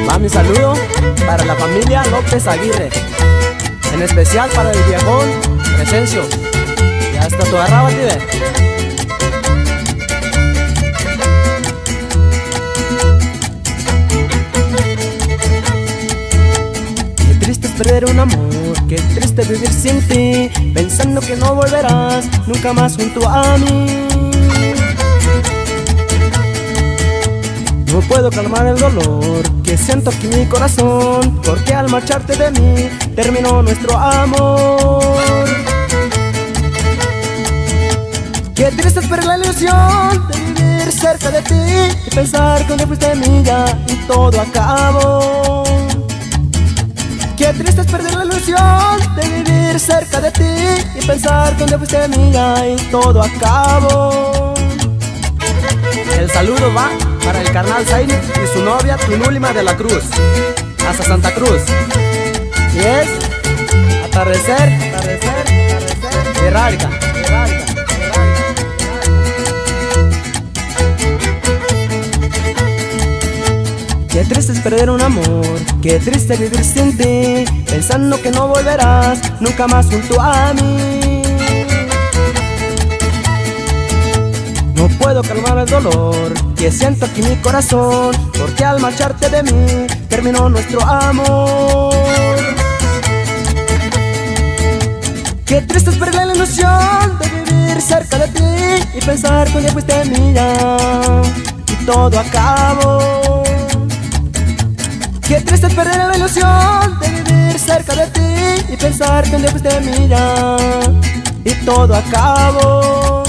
Va mi saludo para la familia López Aguirre, en especial para el viejón Crescencio. Ya está toda raba, tío. Qué triste es perder un amor, qué triste vivir sin ti, pensando que no volverás nunca más junto a mí. No puedo calmar el dolor que siento aquí en mi corazón, porque al marcharte de mí terminó nuestro amor. Qué triste es perder la ilusión de vivir cerca de ti y pensar que un día fuiste mía y todo acabó. Qué triste es perder la ilusión de vivir cerca de ti y pensar que un día fuiste mía y todo acabó. El saludo va para el carnal Zaini y su novia Tunulima de la Cruz, hasta Santa Cruz. Y es atardecer, Herrárica. Qué triste es perder un amor, qué triste vivir sin ti, pensando que no volverás nunca más junto a mí. No puedo calmar el dolor que siento aquí en mi corazón, porque al marcharte de mí terminó nuestro amor. Qué triste es perder la ilusión de vivir cerca de ti y pensar que un día fuiste mía y todo acabó. Qué triste es perder la ilusión de vivir cerca de ti y pensar que un día fuiste mía y todo acabó.